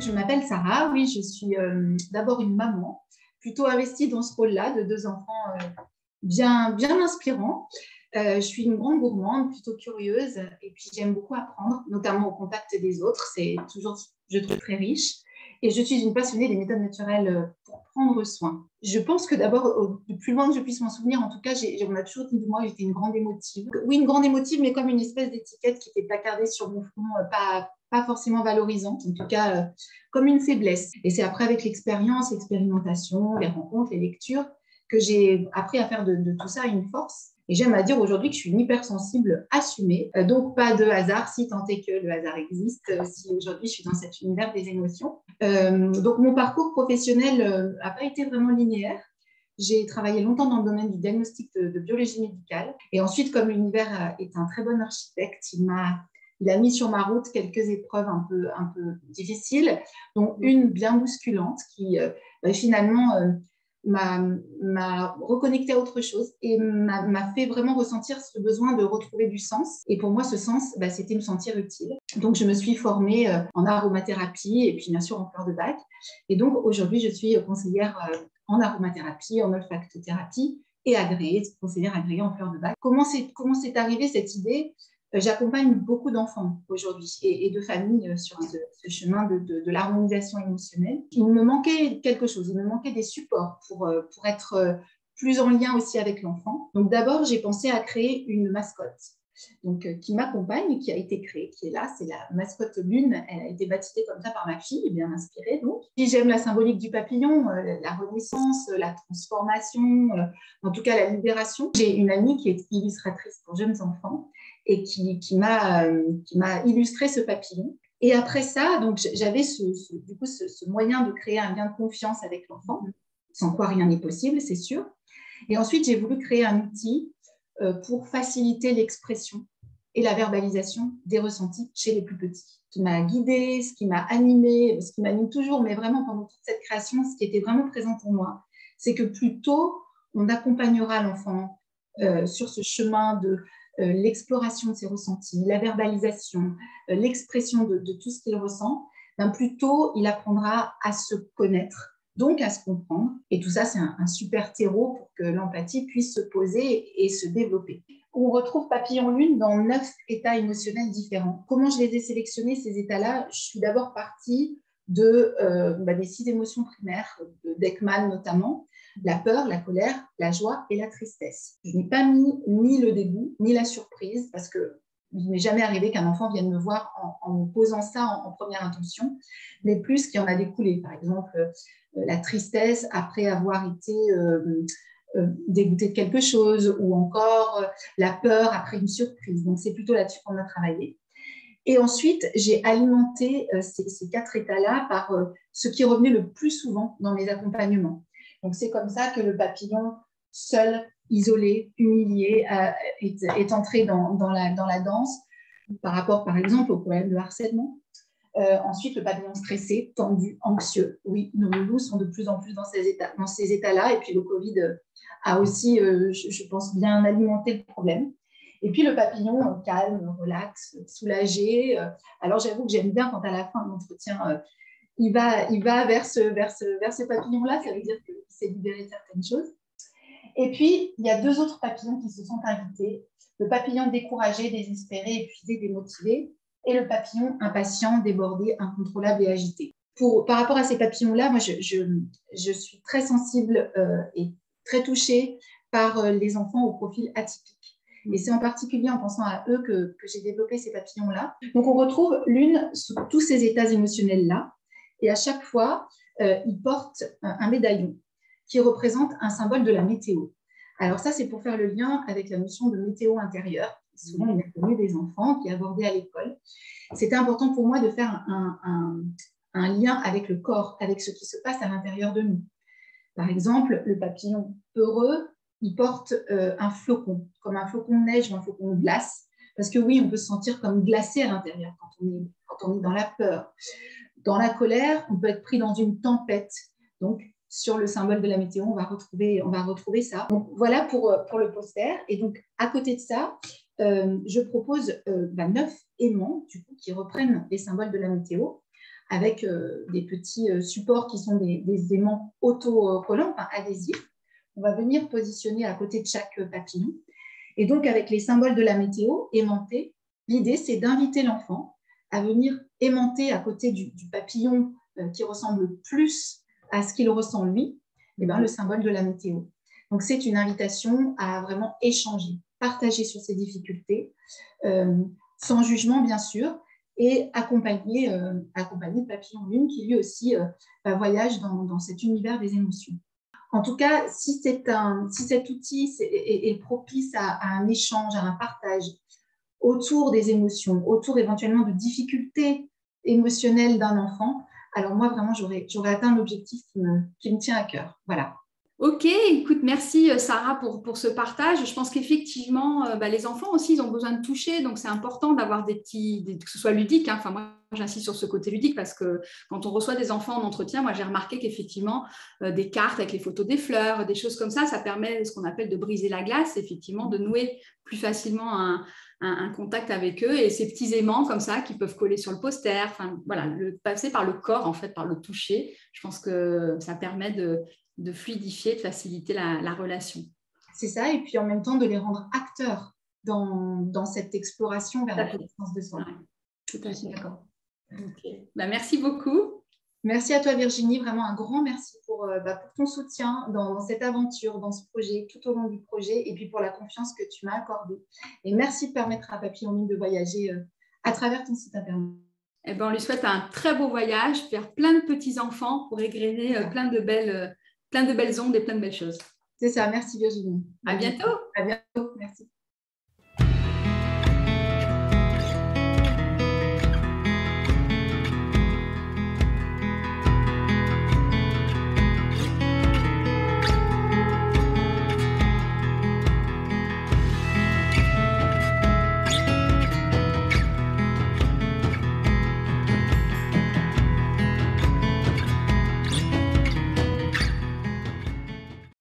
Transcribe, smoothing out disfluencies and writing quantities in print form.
je m'appelle Sarah. Oui, je suis d'abord une maman, plutôt investie dans ce rôle-là de deux enfants bien inspirants. Je suis une grande gourmande, plutôt curieuse, et puis j'aime beaucoup apprendre, notamment au contact des autres. C'est toujours, je trouve, très riche. Et je suis une passionnée des méthodes naturelles pour prendre soin. Je pense que d'abord, le plus loin que je puisse m'en souvenir, en tout cas, on a toujours dit de moi que j'étais une grande émotive. Oui, une grande émotive, mais comme une espèce d'étiquette qui était placardée sur mon front, pas forcément valorisante, en tout cas comme une faiblesse. Et c'est après, avec l'expérience, l'expérimentation, les rencontres, les lectures, que j'ai appris à faire de tout ça une force. Et j'aime à dire aujourd'hui que je suis une hypersensible assumée. Donc, pas de hasard, si tant est que le hasard existe, si aujourd'hui je suis dans cet univers des émotions. Donc, mon parcours professionnel n'a pas été vraiment linéaire. J'ai travaillé longtemps dans le domaine du diagnostic de biologie médicale. Et ensuite, comme l'univers est un très bon architecte, il a mis sur ma route quelques épreuves un peu difficiles, dont une bien bousculante qui finalement m'a reconnecté à autre chose et m'a fait vraiment ressentir ce besoin de retrouver du sens. Et pour moi, ce sens, c'était me sentir utile. Donc, je me suis formée en aromathérapie et puis bien sûr en fleurs de bac. Et donc, aujourd'hui, je suis conseillère en aromathérapie, en olfactothérapie et conseillère agréée en fleurs de bac. Comment c'est arrivé cette idée? J'accompagne beaucoup d'enfants aujourd'hui et de familles sur ce chemin de l'harmonisation émotionnelle. Il me manquait quelque chose, il me manquait des supports pour être plus en lien aussi avec l'enfant. Donc d'abord, j'ai pensé à créer une mascotte qui m'accompagne, qui a été créée, qui est là, c'est la mascotte Lune. Elle a été baptisée comme ça par ma fille, bien inspirée donc. Puis j'aime la symbolique du papillon, la renaissance, la transformation, en tout cas la libération. J'ai une amie qui est illustratrice pour jeunes enfants et qui m'a illustré ce papillon. Et après ça, donc j'avais ce moyen de créer un lien de confiance avec l'enfant, sans quoi rien n'est possible, c'est sûr. Et ensuite, j'ai voulu créer un outil pour faciliter l'expression et la verbalisation des ressentis chez les plus petits. Ce qui m'a guidée, ce qui m'a animée, ce qui m'anime toujours, mais vraiment pendant toute cette création, ce qui était vraiment présent pour moi, c'est que plus tôt on accompagnera l'enfant sur ce chemin de l'exploration de ses ressentis, la verbalisation, l'expression de tout ce qu'il ressent, plus tôt il apprendra à se connaître, donc à se comprendre. Et tout ça, c'est un super terreau pour que l'empathie puisse se poser et se développer. On retrouve Papillon Lune dans 9 états émotionnels différents. Comment je les ai sélectionnés, ces états-là? Je suis d'abord partie des 6 émotions primaires, d'Ekman notamment, la peur, la colère, la joie et la tristesse. Je n'ai pas mis ni le dégoût, ni la surprise, parce que il n'est jamais arrivé qu'un enfant vienne me voir en me posant ça en première intention, mais plus qu'il y en a découlé. Par exemple, la tristesse après avoir été dégoûté de quelque chose, ou encore la peur après une surprise. Donc, c'est plutôt là-dessus qu'on a travaillé. Et ensuite, j'ai alimenté ces 4 états-là par ce qui est revenu le plus souvent dans mes accompagnements. Donc, c'est comme ça que le papillon, seul, isolé, humilié, est entré dans la danse par rapport, par exemple, au problème de harcèlement. Ensuite, le papillon stressé, tendu, anxieux. Oui, nos loulous sont de plus en plus dans ces états-là. Et puis, le Covid a aussi, je pense, bien alimenté le problème. Et puis, le papillon calme, relax, soulagé. Alors, j'avoue que j'aime bien quand à la fin de l'entretien, il va vers ce papillon-là. Ça veut dire qu'il s'est libéré de certaines choses. Et puis, il y a 2 autres papillons qui se sont invités. Le papillon découragé, désespéré, épuisé, démotivé, et le papillon impatient, débordé, incontrôlable et agité. Par rapport à ces papillons-là, moi, je suis très sensible et très touchée par les enfants au profil atypique. Et c'est en particulier en pensant à eux que j'ai développé ces papillons-là. Donc, on retrouve Lune sous tous ces états émotionnels-là. Et à chaque fois, il porte un médaillon qui représente un symbole de la météo. Alors ça, c'est pour faire le lien avec la notion de météo intérieure, qui est souvent une inconnue des enfants, qui est abordée à l'école. C'était important pour moi de faire un lien avec le corps, avec ce qui se passe à l'intérieur de nous. Par exemple, le papillon peureux, il porte un flocon, comme un flocon de neige ou un flocon de glace, parce que oui, on peut se sentir comme glacé à l'intérieur quand on est dans la peur. Dans la colère, on peut être pris dans une tempête. Donc, sur le symbole de la météo, on va retrouver ça. Donc, voilà pour le poster. Et donc, à côté de ça, je propose 9 aimants du coup, qui reprennent les symboles de la météo, avec des petits supports qui sont des aimants autocollants, enfin adhésifs. On va venir positionner à côté de chaque papillon. Et donc, avec les symboles de la météo aimantés, l'idée, c'est d'inviter l'enfant à venir aimanter à côté du papillon qui ressemble plus à ce qu'il ressent lui, le symbole de la météo. Donc, c'est une invitation à vraiment échanger, partager sur ses difficultés, sans jugement, bien sûr, et accompagner le papillon lune qui, lui aussi, voyage dans cet univers des émotions. En tout cas, si cet outil est propice à un échange, à un partage autour des émotions, autour éventuellement de difficultés émotionnelles d'un enfant, alors moi, vraiment, j'aurais atteint l'objectif qui me tient à cœur. Voilà. Ok, écoute, merci Sarah pour ce partage. Je pense qu'effectivement, les enfants aussi, ils ont besoin de toucher, donc c'est important d'avoir que ce soit ludique. Enfin, moi, j'insiste sur ce côté ludique parce que quand on reçoit des enfants en entretien, moi, j'ai remarqué qu'effectivement, des cartes avec les photos des fleurs, des choses comme ça permet ce qu'on appelle de briser la glace, effectivement, de nouer plus facilement un contact avec eux et ces petits aimants comme ça qui peuvent coller sur le poster. Enfin, voilà, passer par le corps, en fait, par le toucher, je pense que ça permet de fluidifier, de faciliter la relation. C'est ça, et puis en même temps de les rendre acteurs dans cette exploration vers la connaissance de soi. Ouais, tout à fait. D'accord. Okay. Merci beaucoup. Merci à toi Virginie, vraiment un grand merci pour ton soutien dans cette aventure, dans ce projet, tout au long du projet, et puis pour la confiance que tu m'as accordée. Et merci de permettre à Papillon Lune de voyager à travers ton site internet. On lui souhaite un très beau voyage vers plein de petits-enfants pour égrener plein de belles ondes et plein de belles choses. C'est ça, merci Virginie. À bientôt. À bientôt.